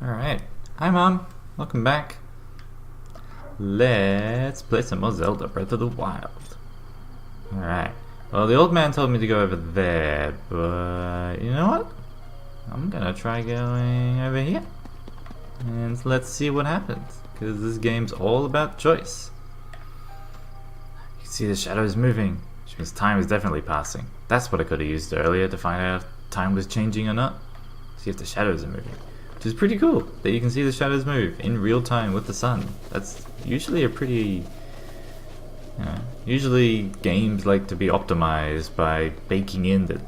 Alright. Hi Mom. Welcome back. Let's play some more Zelda Breath of the Wild. Alright. Well, the old man told me to go over there, but you know what? I'm gonna try going over here. And let's see what happens. Because this game's all about choice. You can see the shadows moving, which means time is definitely passing. That's what I could have used earlier to find out if time was changing or not. See if the shadows are moving. Which is pretty cool, that you can see the shadows move in real time with the sun. That's usually a pretty... usually games like to be optimized by baking in that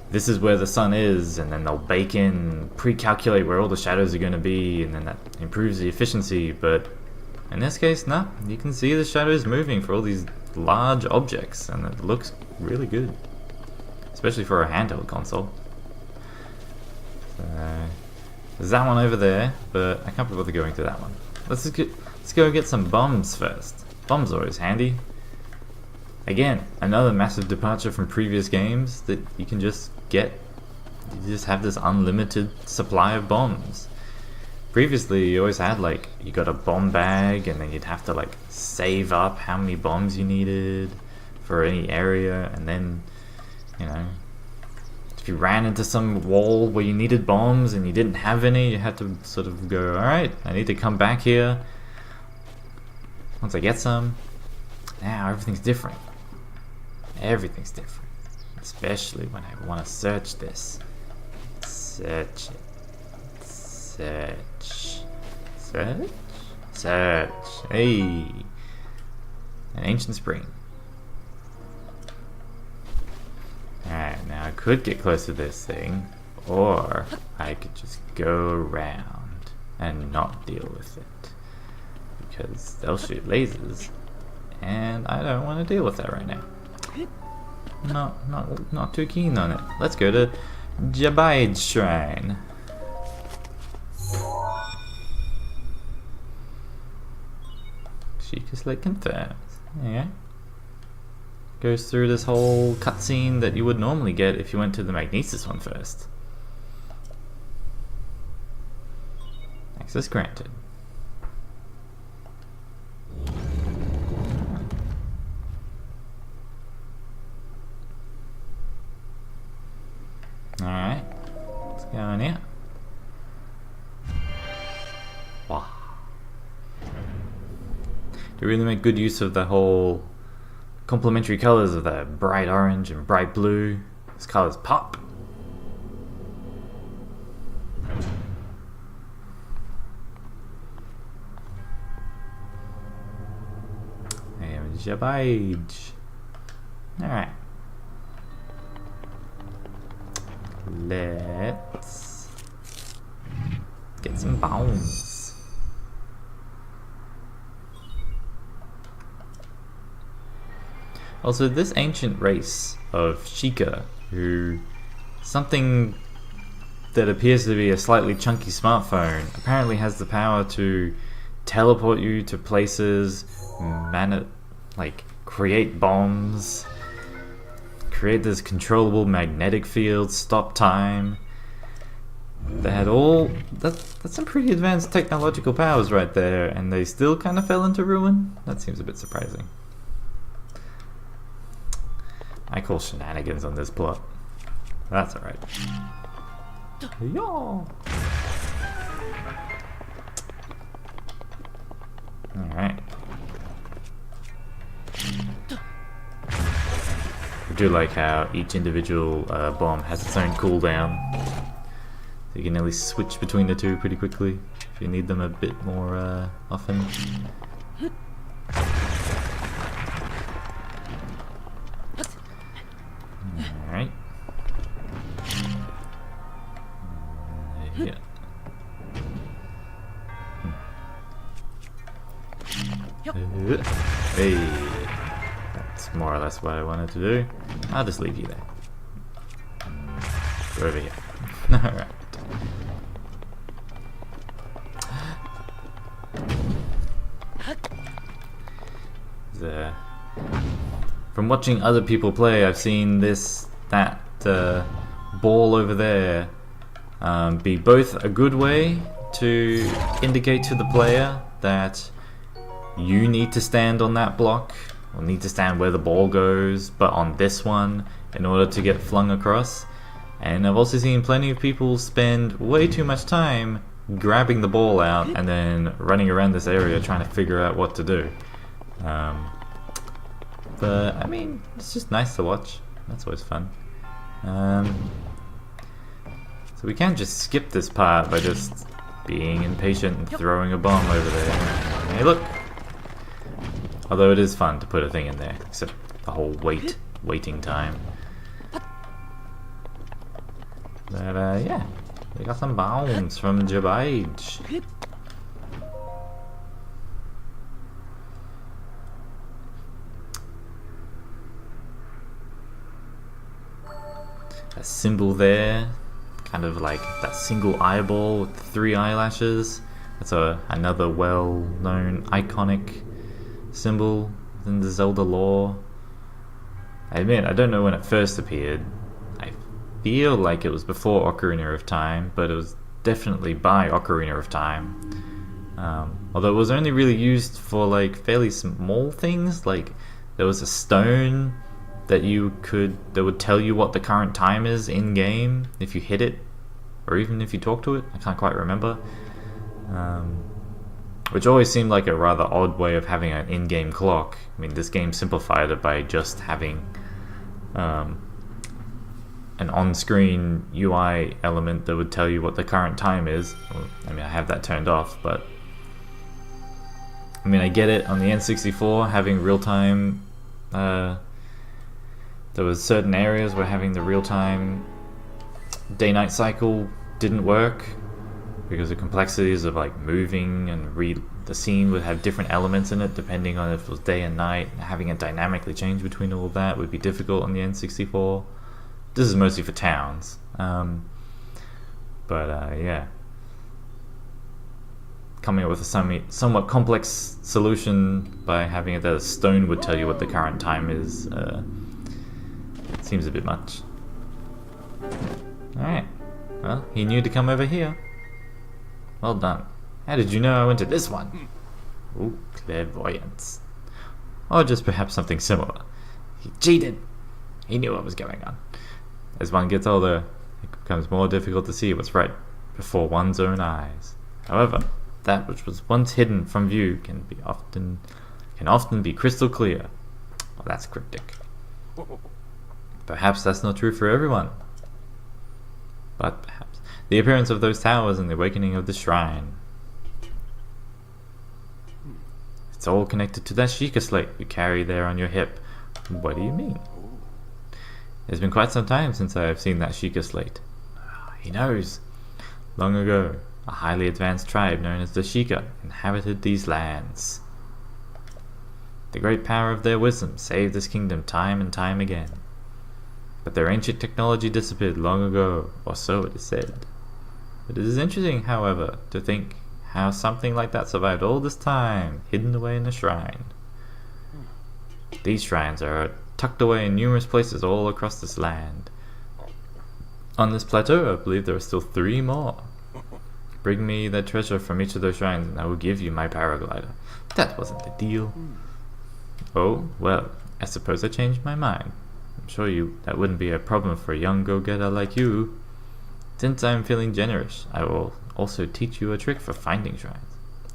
this is where the sun is, and then they'll bake in, pre-calculate where all the shadows are going to be, and then that improves the efficiency. But in this case, no, you can see the shadows moving for all these large objects, and it looks really good, especially for a handheld console. So, there's that one over there, but I can't be bothered going to that one. Let's go get some bombs first. Bombs are always handy. Again, another massive departure from previous games that you can just get. You just have this unlimited supply of bombs. Previously, you always had like, you got a bomb bag and then you'd have to like save up how many bombs you needed for any area, and then, you know, if you ran into some wall where you needed bombs and you didn't have any, you had to sort of go, alright, I need to come back here once I get some. Now everything's different. Everything's different. Especially when I want to search this. Search it. Search. Search? Search. Hey! An ancient spring. Alright, now I could get close to this thing, or I could just go around and not deal with it. Because they'll shoot lasers, and I don't want to deal with that right now. Not too keen on it. Let's go to Jabai's Shrine. Sheikah's Lake confirmed. Yeah. Goes through this whole cutscene that you would normally get if you went to the Magnesis one first. Access granted. Alright, let's go in here. Wow. They really make good use of the whole complementary colors of that bright orange and bright blue. These colors pop. And Jabaj. Alright. Let's get some bombs. Also, this ancient race of Sheikah, who something that appears to be a slightly chunky smartphone, apparently has the power to teleport you to places, like create bombs, create this controllable magnetic field, stop time. They had all that's some pretty advanced technological powers right there, and they still kind of fell into ruin. That seems a bit surprising. I call shenanigans on this plot. That's alright. Yo. Alright. I do like how each individual bomb has its own cooldown. So you can at least switch between the two pretty quickly if you need them a bit more often. Alright. Yeah. Hey. That's more or less what I wanted to do. I'll just leave you there. Go over here. Alright. From watching other people play, I've seen that ball over there be both a good way to indicate to the player that you need to stand on that block, or need to stand where the ball goes, but on this one, in order to get flung across. And I've also seen plenty of people spend way too much time grabbing the ball out and then running around this area trying to figure out what to do. But I mean, it's just nice to watch. That's always fun. So we can't just skip this part by just being impatient and throwing a bomb over there. Hey, look! Although it is fun to put a thing in there, except the whole waiting time. But yeah, we got some bombs from Jabage. A symbol there, kind of like that single eyeball with 3 eyelashes. That's another well-known iconic symbol in the Zelda lore. I admit, I don't know when it first appeared. I feel like it was before Ocarina of Time, but it was definitely by Ocarina of Time. Although it was only really used for like fairly small things, like there was a stone that would tell you what the current time is in game if you hit it, or even if you talk to it. I can't quite remember. Which always seemed like a rather odd way of having an in-game clock. I mean, this game simplified it by just having an on-screen UI element that would tell you what the current time is. Well, I mean, I have that turned off, but I mean, I get it on the N64 having real-time. There was certain areas where having the real-time day-night cycle didn't work because the complexities of like moving and the scene would have different elements in it depending on if it was day and night. Having it dynamically change between all of that would be difficult on the N64. This is mostly for towns, yeah, coming up with a somewhat complex solution by having it that a stone would tell you what the current time is seems a bit much. Alright, well, he knew to come over here. Well done. How did you know I went to this one? Ooh, clairvoyance. Or just perhaps something similar. He cheated! He knew what was going on. As one gets older, it becomes more difficult to see what's right before one's own eyes. However, that which was once hidden from view can often be crystal clear. Well, that's cryptic. Perhaps that's not true for everyone. But perhaps. The appearance of those towers and the awakening of the shrine. It's all connected to that Sheikah slate you carry there on your hip. What do you mean? It's been quite some time since I have seen that Sheikah slate. He knows. Long ago, a highly advanced tribe known as the Sheikah inhabited these lands. The great power of their wisdom saved this kingdom time and time again. But their ancient technology disappeared long ago, or so it is said. It is interesting, however, to think how something like that survived all this time, hidden away in a shrine. These shrines are tucked away in numerous places all across this land. On this plateau, I believe there are still 3 more. Bring me the treasure from each of those shrines and I will give you my paraglider. That wasn't the deal. Oh, well, I suppose I changed my mind. I'm sure that wouldn't be a problem for a young go-getter like you. Since I'm feeling generous, I will also teach you a trick for finding shrines.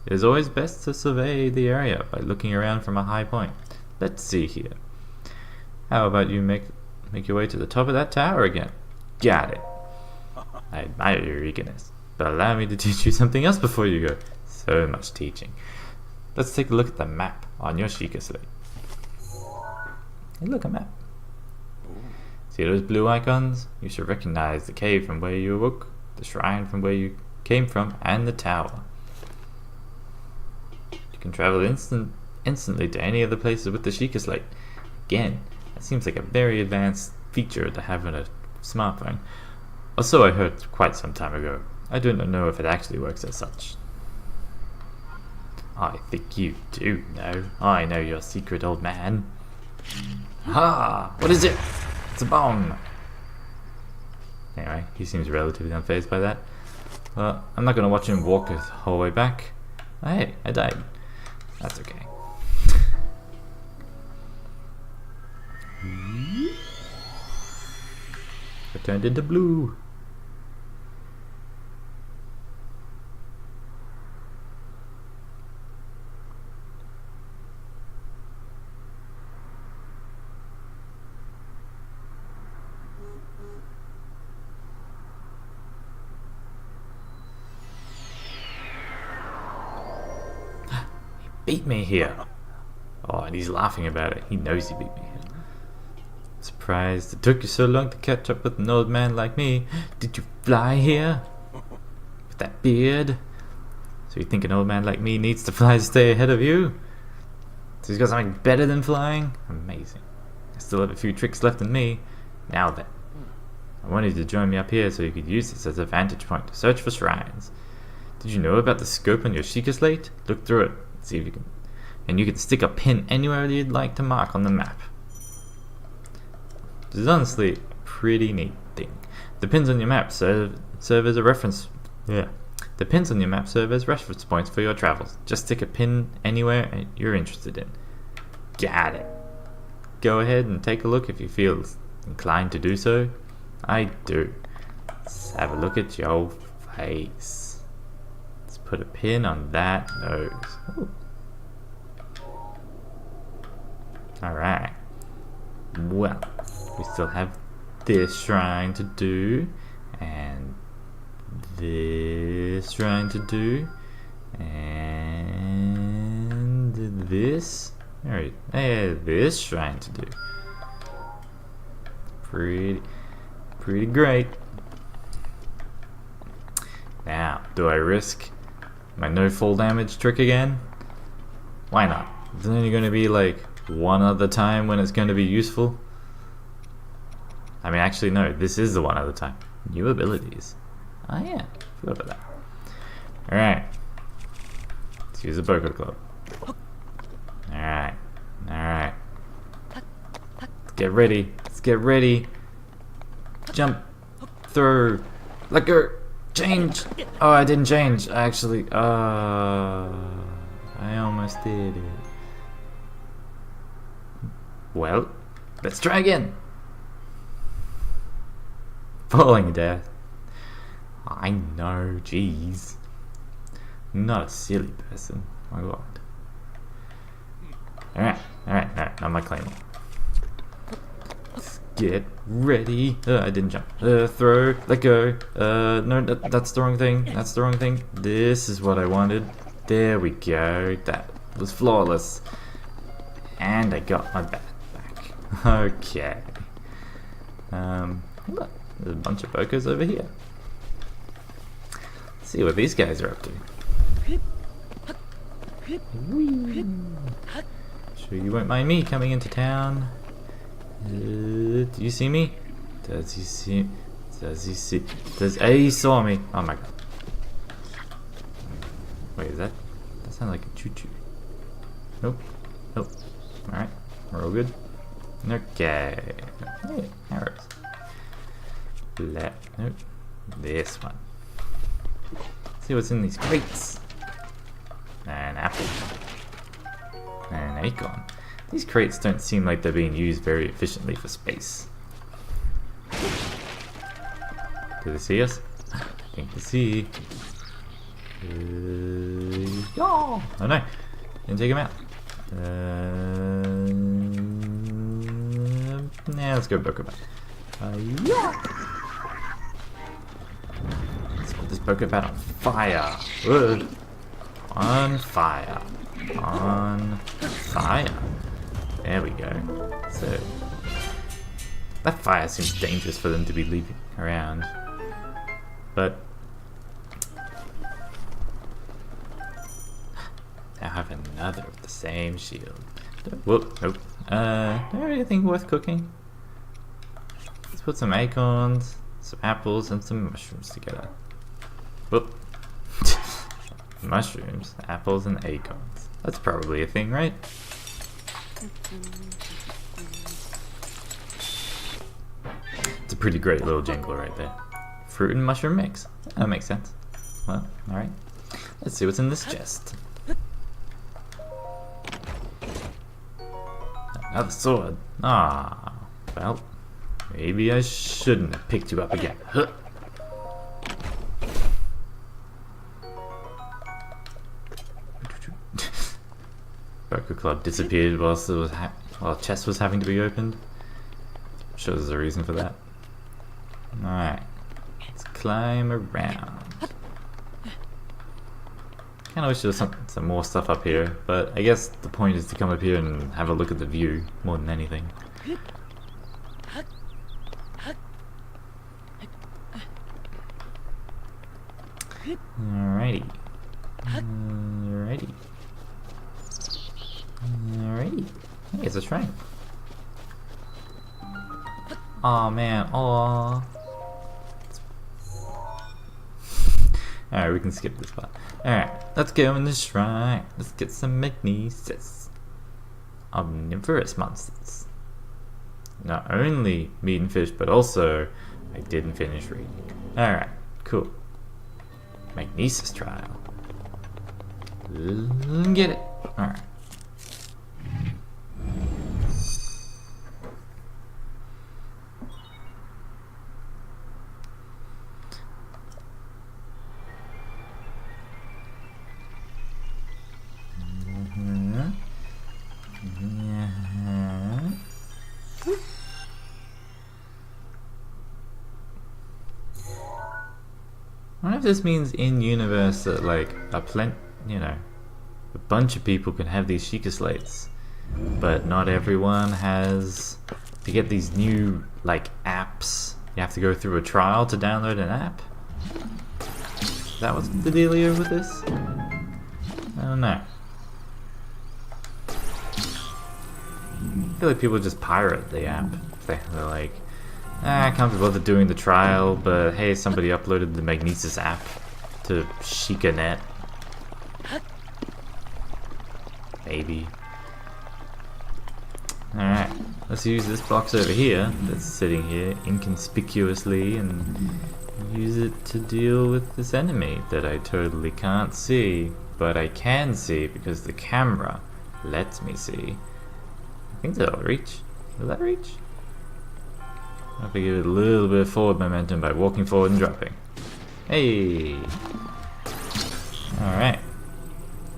It is always best to survey the area by looking around from a high point. Let's see here. How about you make your way to the top of that tower again? Got it. I admire your eagerness, but allow me to teach you something else before you go. So much teaching. Let's take a look at the map on your Sheikah slate. Hey, look, a map. See those blue icons? You should recognize the cave from where you awoke, the shrine from where you came from, and the tower. You can travel instantly to any of the places with the Sheikah slate. Again, that seems like a very advanced feature to have on a smartphone. Or so I heard quite some time ago. I do not know if it actually works as such. I think you do know. I know your secret, old man. Ha! What is it? It's a bomb! Anyway, he seems relatively unfazed by that. Well, I'm not gonna watch him walk the whole way back. Oh, hey, I died. That's okay. I turned into blue. Beat me here. Oh, and he's laughing about it. He knows he beat me here. Surprised it took you so long to catch up with an old man like me. Did you fly here? With that beard? So you think an old man like me needs to fly to stay ahead of you? So he's got something better than flying? Amazing. I still have a few tricks left in me. Now then. I wanted you to join me up here so you could use this as a vantage point to search for shrines. Did you know about the scope on your Sheikah slate? Look through it. See if you can, and you can stick a pin anywhere you'd like to mark on the map. This is honestly a pretty neat thing. The pins on your map serve as a reference. Yeah, the pins on your map serve as reference points for your travels. Just stick a pin anywhere you're interested in. Got it. Go ahead and take a look if you feel inclined to do so. I do. Let's have a look at your face. Put a pin on that nose. Alright. Well, we still have this shrine to do, and this shrine to do, and this. Alright, this shrine to do. Pretty great. Now, do I risk my no fall damage trick again? Why not? It's only going to be like one other time when it's going to be useful. I mean, actually no, this is the one other time. New abilities. Oh yeah, forgot about that. Alright. Let's use the Poker Club. Alright. Alright. Let's get ready. Let's get ready. Jump. Throw. Let go. Change! Oh, I didn't change. I actually, I almost did it. Well, let's try again. Falling death. I know, jeez. I'm not a silly person. My god. Alright, not my claymore. Get ready. I didn't jump. Throw. Let go. No, that's the wrong thing. That's the wrong thing. This is what I wanted. There we go. That was flawless. And I got my bat back. Okay. Look, there's a bunch of bokers over here. Let's see what these guys are up to. Whee. Sure you won't mind me coming into town. Do you see me? Does he see? Does he see? He saw me. Oh my god. Wait, is that sounds like a choo-choo. Nope. Nope. Alright. We're all good. Okay. Hey, arrows. Left. Nope. This one. See what's in these crates. An apple. An acorn. These crates don't seem like they're being used very efficiently for space. Do they see us? I think they see. Oh no! Didn't take him out. Nah, let's go Poker Bat. Yeah! Let's put this Poker Bat on fire. Whoa. On fire. On fire. There we go. So that fire seems dangerous for them to be leaving around. But I have another with the same shield. Whoop, nope. Not anything worth cooking. Let's put some acorns, some apples, and some mushrooms together. Whoop. Mushrooms, apples, and acorns. That's probably a thing, right? It's a pretty great little jingle right there. Fruit and mushroom mix. That makes sense. Well, alright. Let's see what's in this chest. Another sword. Ah, well, maybe I shouldn't have picked you up again. Huh. Broker Club disappeared whilst while chest was having to be opened. I'm sure there's a reason for that. Alright, let's climb around. Kinda wish there was some more stuff up here, but I guess the point is to come up here and have a look at the view more than anything. Alrighty. Alrighty. Alrighty. Hey, it's a shrine. Aw, man. Aw. Alright, we can skip this part. Alright, let's go in the shrine. Let's get some magnesis. Omnivorous monsters. Not only meat and fish, but also I didn't finish reading. Alright, cool. Magnesis trial. Get it. Alright. I wonder if this means in universe that like a bunch of people can have these Sheikah slates, but not everyone has. To get these new like apps, you have to go through a trial to download an app. Is that what's the dealio with this? I don't know. I feel like people just pirate the app. They're like, I can't be bothered doing the trial, but hey, somebody uploaded the Magnesis app to SheikahNet. Maybe. Alright, let's use this box over here that's sitting here inconspicuously and use it to deal with this enemy that I totally can't see, but I can see because the camera lets me see. I think that'll reach. Will that reach? I have to give it a little bit of forward momentum by walking forward and dropping. Hey! Alright.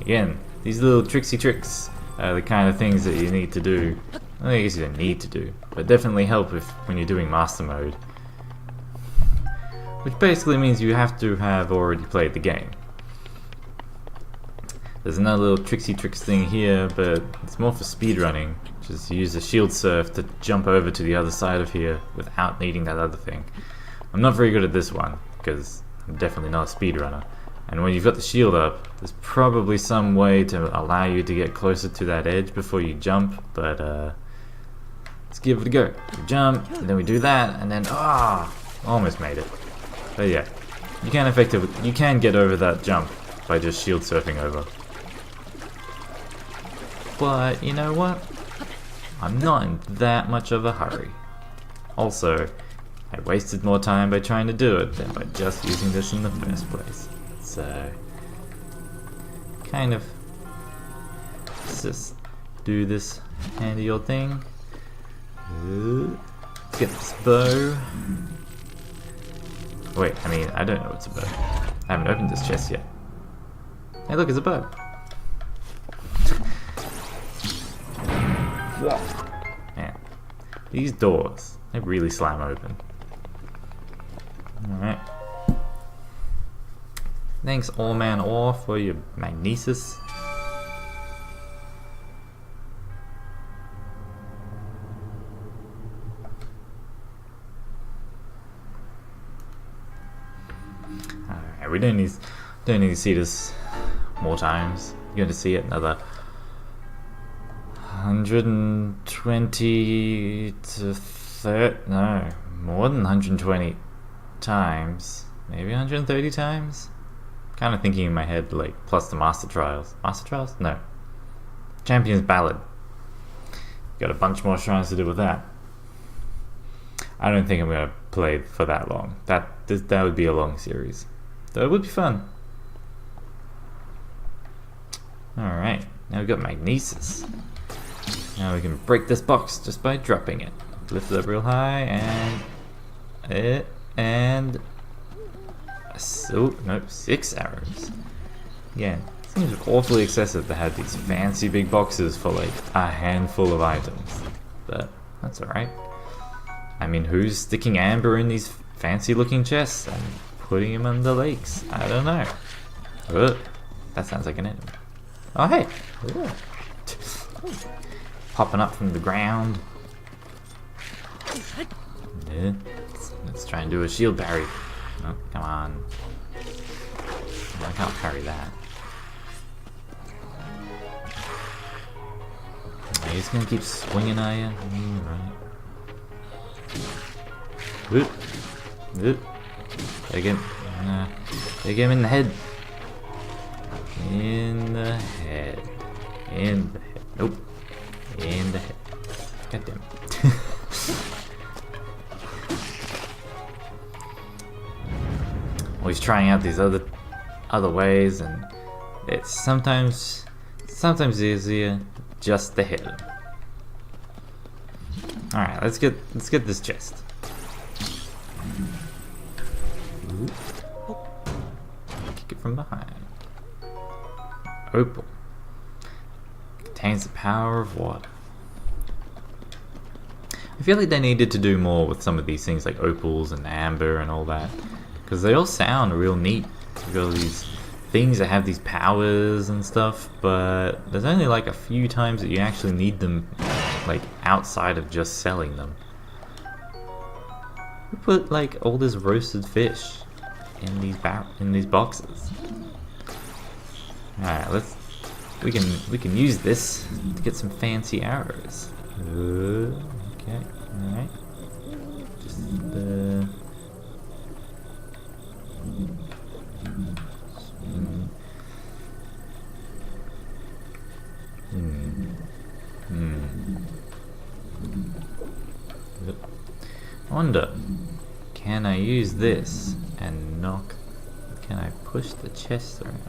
Again, these little tricksy tricks are the kind of things that you need to do. Well, I guess you don't need to do, but definitely help when you're doing master mode. Which basically means you have to have already played the game. There's another little tricksy tricks thing here, but it's more for speedrunning. Just use a shield surf to jump over to the other side of here without needing that other thing. I'm not very good at this one, because I'm definitely not a speedrunner. And when you've got the shield up, there's probably some way to allow you to get closer to that edge before you jump, but let's give it a go. We jump, and then we do that, and then almost made it. But yeah, you can get over that jump by just shield surfing over. But you know what? I'm not in that much of a hurry. Also, I wasted more time by trying to do it than by just using this in the first place. So, kind of, let's just do this handy old thing. Let's get this bow. Wait, I mean, I don't know what's a bow. I haven't opened this chest yet. Hey look, it's a bow. Man, these doors, they really slam open. Alright. Thanks, All Man Ore, for your magnesis. Alright, we don't need to see this more times. You're going to see it another 120 to 30, no, more than 120 times. Maybe 130 times? Kind of thinking in my head, like, plus the Master Trials. Master Trials? No. Champion's Ballad. Got a bunch more shrines to do with that. I don't think I'm going to play for that long. That would be a long series. Though it would be fun. Alright, now we've got magnesis. Now we can break this box just by dropping it. Lift it up real high and oh nope, 6 arrows. Again, seems awfully excessive to have these fancy big boxes for like a handful of items, but that's alright. I mean, who's sticking amber in these fancy looking chests and putting them on the lakes? I don't know. Ugh, that sounds like an enemy. Oh hey! Ugh. Popping up from the ground. Yeah. Let's try and do a shield parry. Oh, come on. I can't parry that. Are you just gonna keep swinging, are you? Right. Oop. Take him. Take him in the head. In the head. In the head. Nope. In the head. God damn it. Always trying out these other ways, and it's sometimes easier just to hit him. Alright, let's get this chest. Kick it from behind. Opal. Contains the power of water. I feel like they needed to do more with some of these things like opals and amber and all that, because they all sound real neat. You've got all these things that have these powers and stuff, but there's only like a few times that you actually need them, like outside of just selling them. We put like all this roasted fish in these boxes. Alright, we can use this to get some fancy arrows. Okay, alright. Just I wonder, can I use this and knock? Can I push the chest around?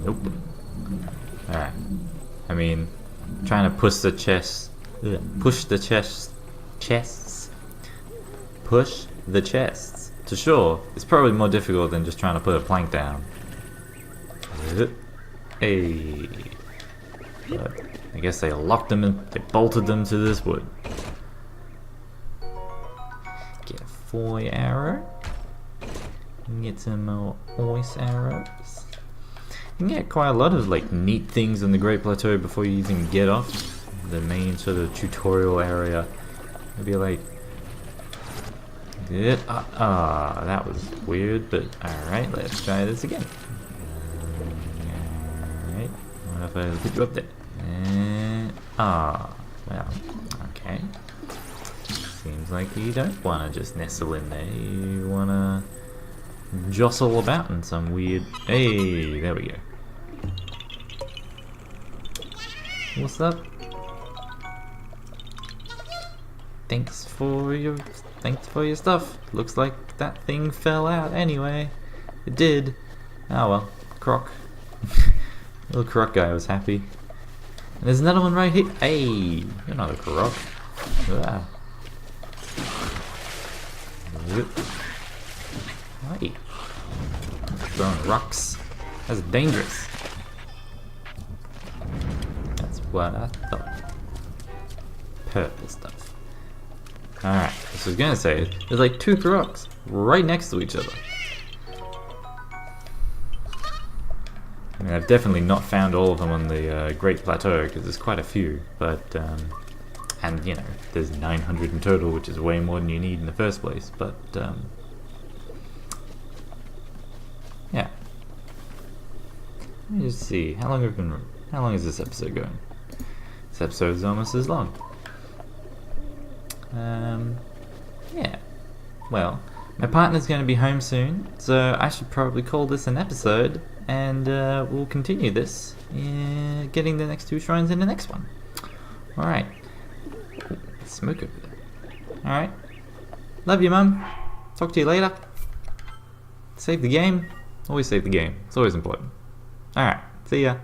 Nope. Alright. I mean, trying to push the chests. Push the chests to shore is probably more difficult than just trying to put a plank down. Hey. But I guess they locked them and they bolted them to this wood. Get a foy arrow. Get some more ice arrows. You can get quite a lot of like neat things in the Great Plateau before you even get off the main sort of tutorial area. Maybe like that was weird, but alright, let's try this again. Alright, what if I put you up there? Well, okay. Seems like you don't want to just nestle in there, you want to jostle about in some weird... Hey, there we go. What's up? Thanks for your stuff. Looks like that thing fell out anyway. It did. Oh well, croc. Little croc guy was happy. And there's another one right here. Hey, you're not a croc. Wow. Hey. Throwing rocks. That's dangerous. That's what I thought. Purple stuff. Alright, so I was gonna say, there's like 2 crocs right next to each other. I mean, I've definitely not found all of them on the Great Plateau, because there's quite a few, but, and you know, there's 900 in total, which is way more than you need in the first place, but, yeah. Let me just see, how long is this episode going? This episode is almost as long. Yeah. Well, my partner's going to be home soon, so I should probably call this an episode, and we'll continue this, getting the next 2 shrines in the next one. Alright. Smoke over there. Alright. Love you, Mum. Talk to you later. Save the game. Always save the game. It's always important. Alright. See ya.